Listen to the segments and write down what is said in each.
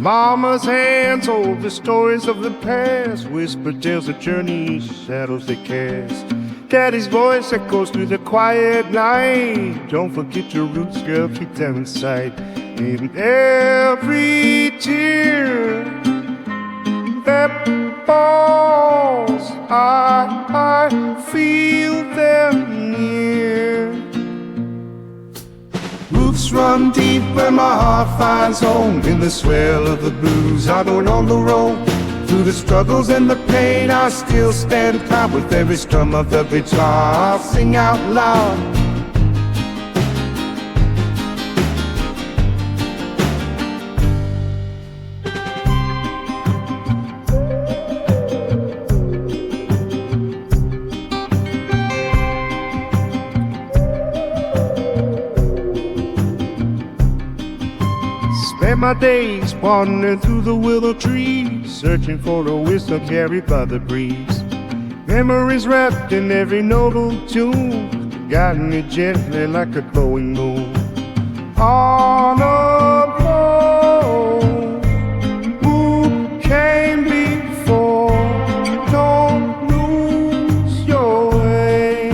Mama's hands hold the stories of the past, whispered tales of journeys, shadows they cast. Daddy's voice echoes through the quiet night. Don't forget your roots, girl, keep them in sight. In every tear that falls, I feel them near. Roots run deep where my heart finds home. In the swell of the blues, I don't on the road. Through the struggles and the pain, I still stand proud. With every strum of the guitar, I'll sing out loud. Spent my days wandering through the willow trees, searching for a wisdom carried by the breeze. Memories wrapped in every noble tune, guiding me gently like a glowing moon. On a road, who came before? Don't lose your way.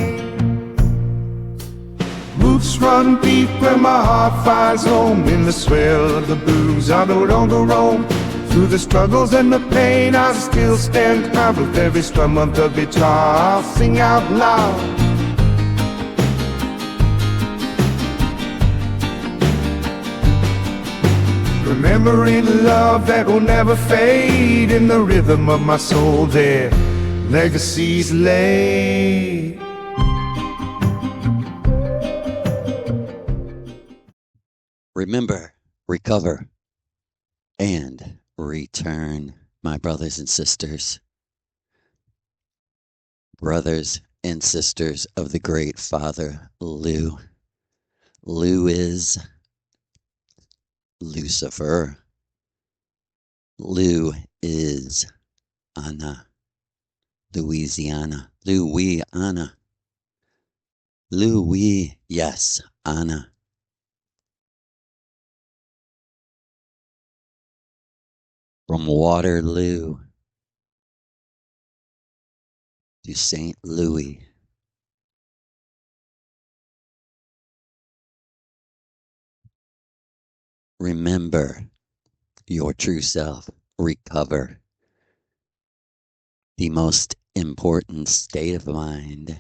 Roots run deep where my heart finds home. In the swell of the blues, I don't on the road. Through the struggles and the pain, I still stand proud. With every strum of the guitar, I'll sing out loud. Remembering love that will never fade. In the rhythm of my soul, their legacies lay. Remember, recover, and return, my brothers and sisters. Brothers and sisters of the great Father Lou. Lou is Lucifer. Lou is Anna. Louisiana. Louisiana. Louis, yes, Anna. From Waterloo to St. Louis. Remember your true self. Recover. The most important state of mind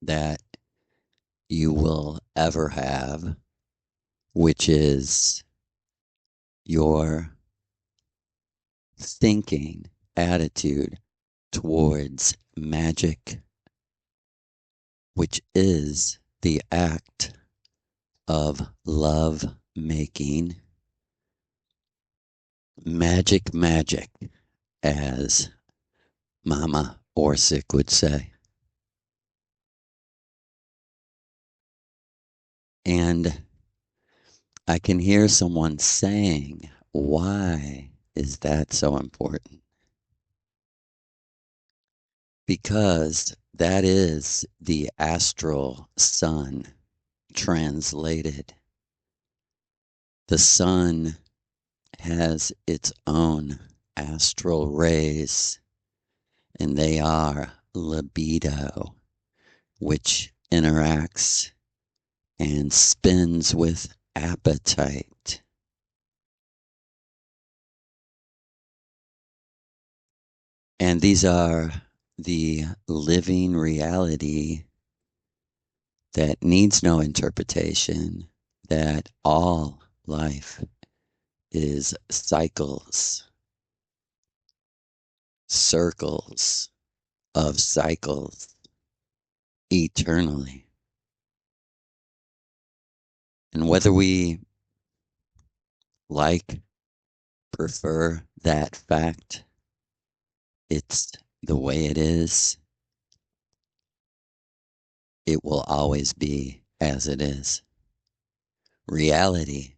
that you will ever have, which is your thinking attitude towards magic, which is the act of love making. Magic, as Mama Orsic would say. And I can hear someone saying, why is that so important? Because that is the astral sun translated. The sun has its own astral rays, and they are libido, which interacts and spins with appetite. And these are the living reality that needs no interpretation, that all life is cycles, circles of cycles, eternally. And whether we prefer that fact, it's the way it is, it will always be as it is. Reality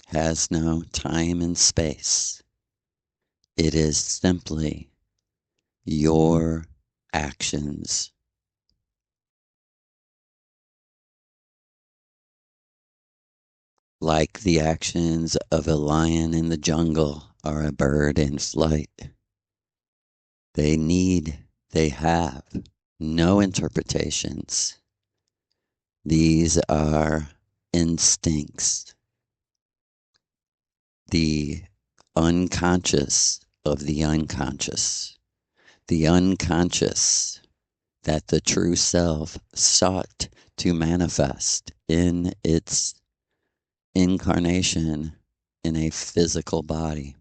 has no time and space. It is simply your actions. Like the actions of a lion in the jungle are a bird in flight. They have no interpretations. These are instincts, the unconscious of the unconscious, the unconscious that the true self sought to manifest in its incarnation in a physical body.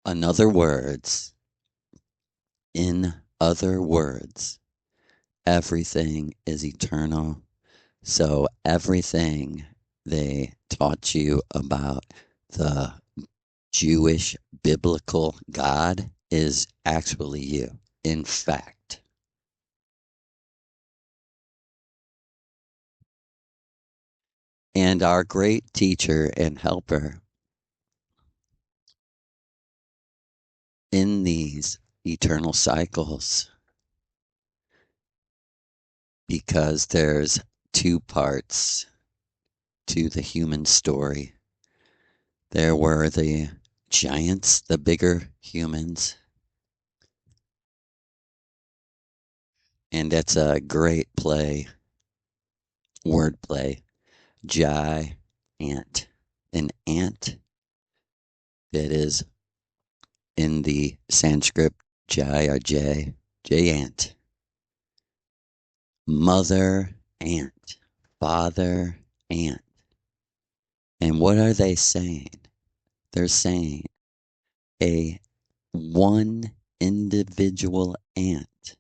In other words, everything is eternal. So everything they taught you about the Jewish biblical God is actually you. In fact, and our great teacher and helper in these eternal cycles, because there's two parts to the human story. There were the giants, the bigger humans, and it's a great wordplay. Giant, an ant that is in the Sanskrit giant, mother ant, father ant. And what are they saying? They're saying a one individual ant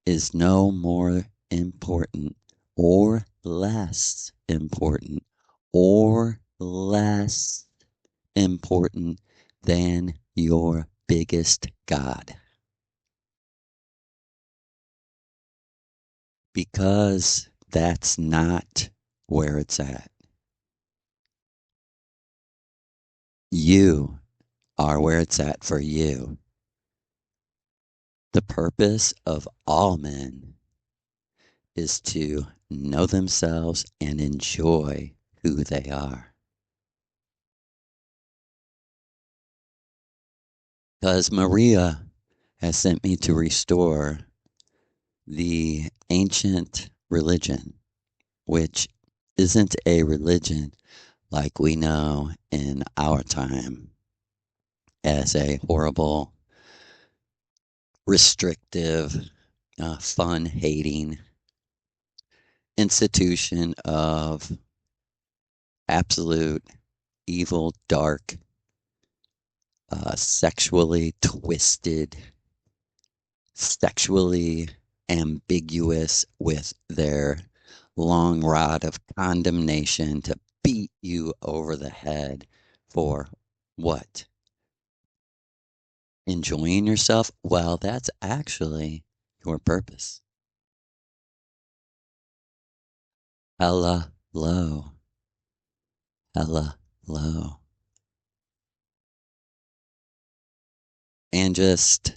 is no more important or less important or less important than your biggest God. Because that's not where it's at. You are where it's at for you. The purpose of all men is to know themselves and enjoy who they are. Because Maria has sent me to restore the ancient religion, which isn't a religion like we know in our time as a horrible, restrictive, fun-hating institution of absolute evil, dark, sexually twisted, sexually ambiguous with their long rod of condemnation to beat you over the head for what? Enjoying yourself? Well, that's actually your purpose. Hella low. Hella low. And just,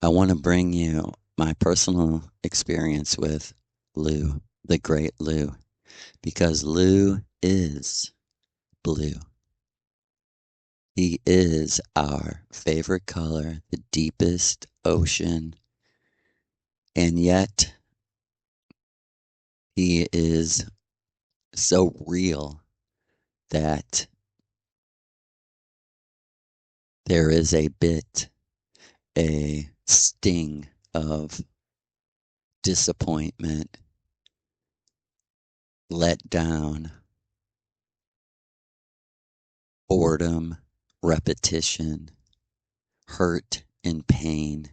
I want to bring you my personal experience with Lou, the great Lou, because Lou is blue. He is our favorite color, the deepest ocean, and yet he is so real that there is a sting of disappointment, let down, boredom, repetition, hurt, and pain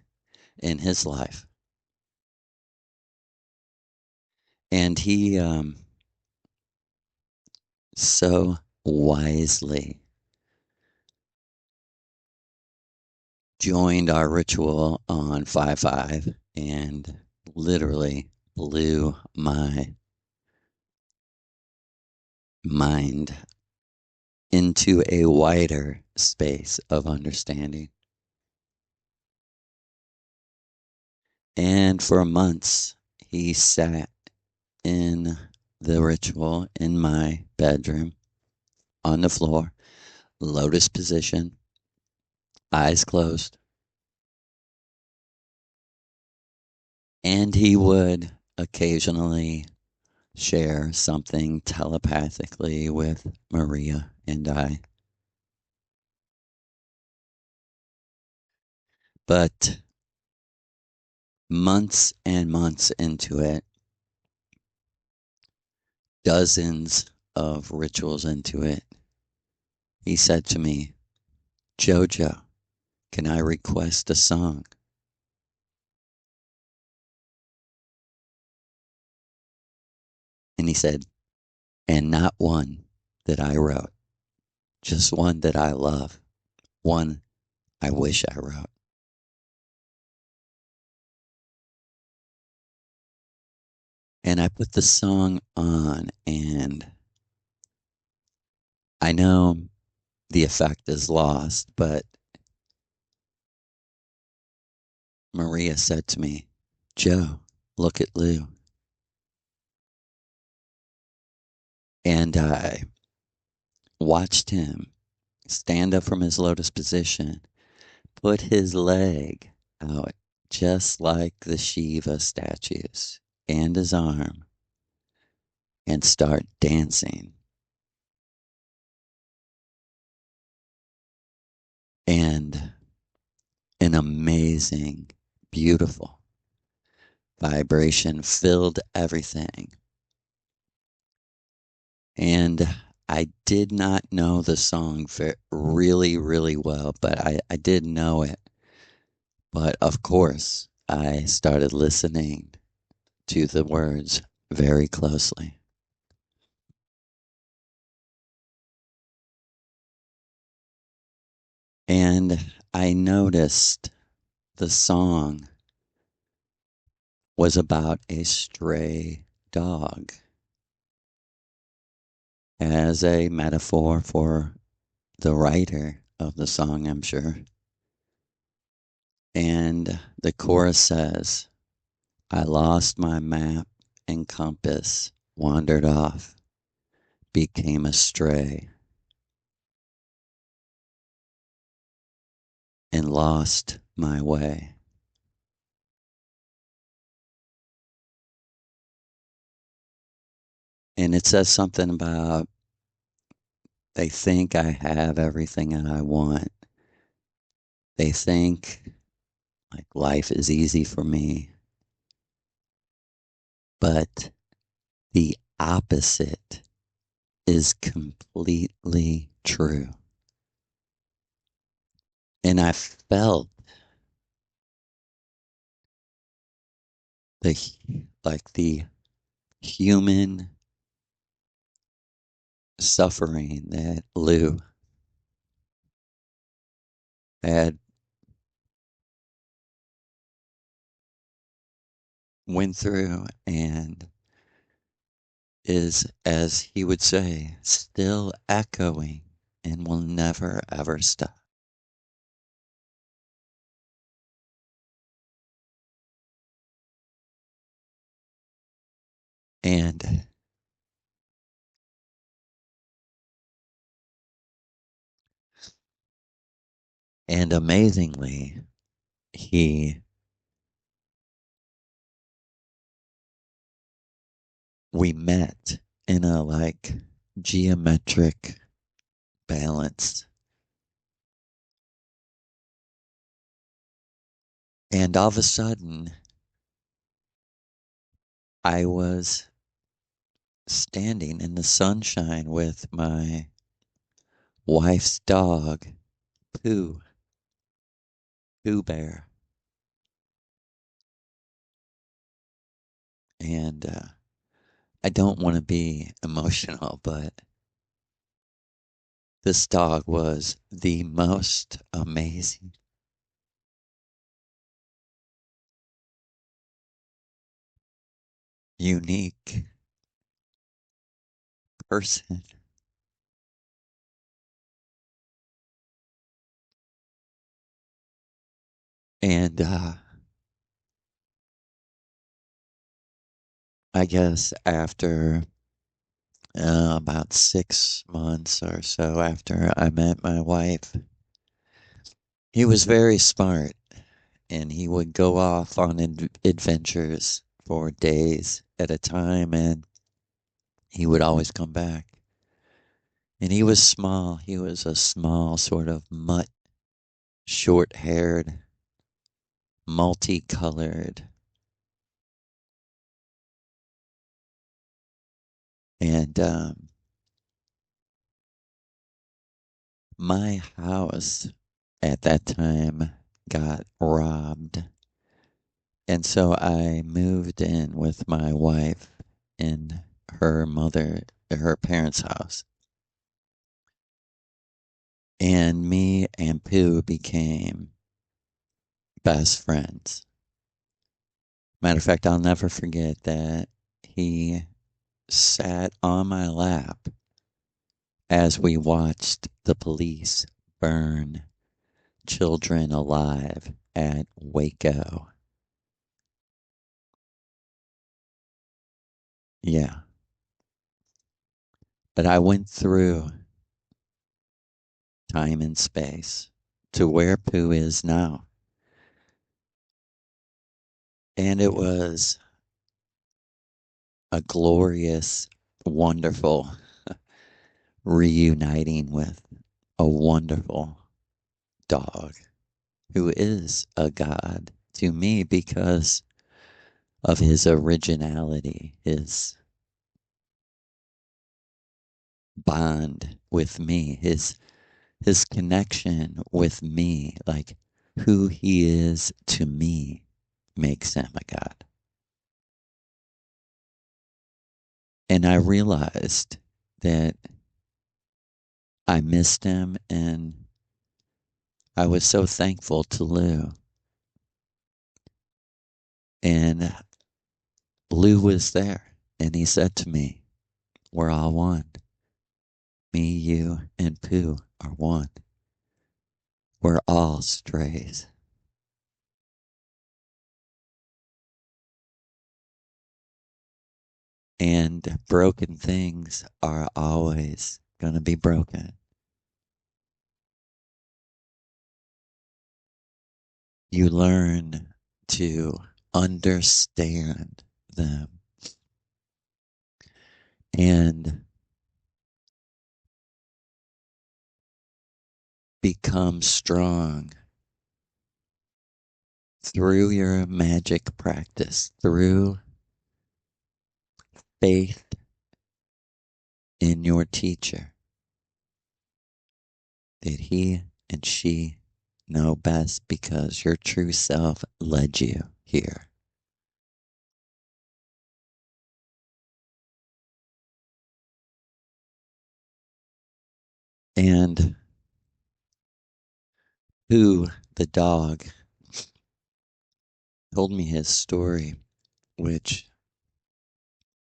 in his life. And he so wisely joined our ritual on 5/5 and literally blew my mind into a wider space of understanding. And for months, he sat in the ritual in my bedroom on the floor, lotus position, eyes closed. And he would occasionally share something telepathically with Maria and I. But months and months into it, dozens of rituals into it, he said to me, Jojo, can I request a song? And he said, and not one that I wrote, just one that I love, one I wish I wrote. And I put the song on, and I know the effect is lost, but Maria said to me, Joe, look at Lou. And I watched him stand up from his lotus position, put his leg out just like the Shiva statues, and his arm, and start dancing. And an amazing, beautiful vibration filled everything. And I did not know the song really, really well, but I did know it. But of course, I started listening to the words very closely. And I noticed the song was about a stray dog as a metaphor for the writer of the song, I'm sure. And the chorus says, I lost my map and compass, wandered off, became a stray, and lost my way. And it says something about they think I have everything that I want. They think like life is easy for me. But the opposite is completely true. And I felt the the human suffering that Lou had went through and is, as he would say, still echoing and will never ever stop. And amazingly, he we met in a like geometric balance. And all of a sudden, I was standing in the sunshine with my wife's dog, Pooh, Pooh Bear. And I don't want to be emotional, but this dog was the most amazing, unique person. And I guess after about 6 months or so after I met my wife. He was very smart, and he would go off on adventures for days at a time, and he would always come back. And he was small. He was a small, sort of mutt, short haired, multicolored. And my house at that time got robbed. And so I moved in with my wife in her parents' house. And me and Pooh became best friends. Matter of fact, I'll never forget that he sat on my lap as we watched the police burn children alive at Waco. Yeah. But I went through time and space to where Pooh is now. And it was a glorious, wonderful reuniting with a wonderful dog who is a god to me because of his originality, his bond with me, his connection with me, like who he is to me makes him a god. And I realized that I missed him, and I was so thankful to Lou. And Lou was there, and he said to me, "We're all one. Me, you, and Pooh are one. We're all strays." And broken things are always going to be broken. You learn to understand them and become strong through your magic practice, through faith in your teacher, that he and she know best because your true self led you here. And who, the dog, told me his story, which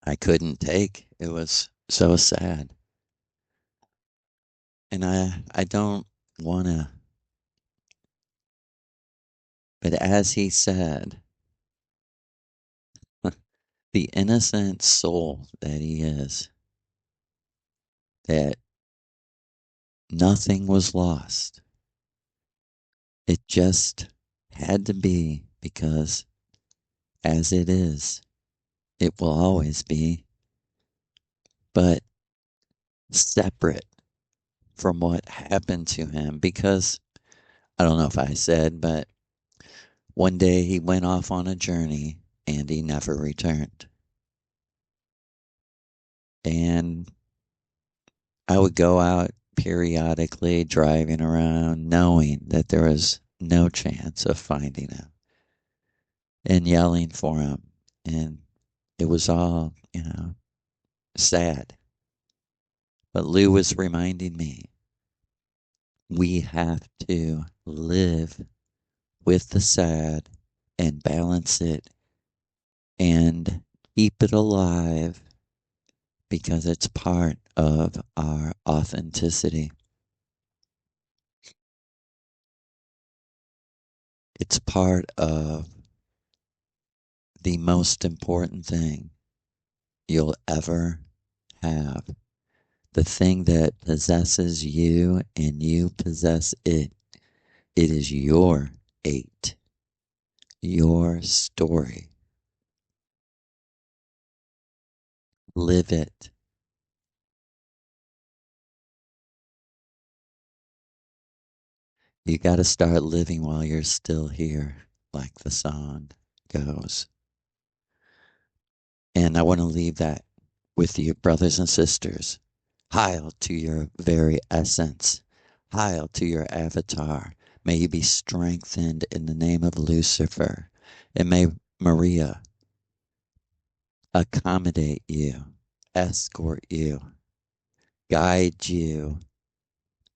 I couldn't take. It was so sad. And I don't want to, but as he said, the innocent soul that he is, that nothing was lost. It just had to be because as it is, it will always be, but separate from what happened to him. Because I don't know if I said, but one day he went off on a journey and he never returned. And I would go out periodically driving around knowing that there was no chance of finding him and yelling for him. And it was all, sad. But Lou was reminding me we have to live with the sad and balance it and keep it alive because it's part of our authenticity. It's part of the most important thing you'll ever have, the thing that possesses you and you possess it. It is your 8, your story. Live it. You got to start living while you're still here, like the song goes. And I want to leave that with you, brothers and sisters. Hail to your very essence. Hail to your avatar. May you be strengthened in the name of Lucifer. And may Maria accommodate you, escort you, guide you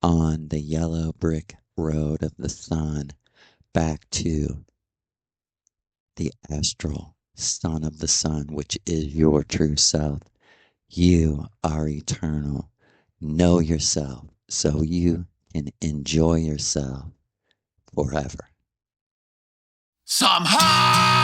on the yellow brick road of the sun back to the astral son of the sun, which is your true self. You are eternal. Know yourself so you can enjoy yourself forever. Somehow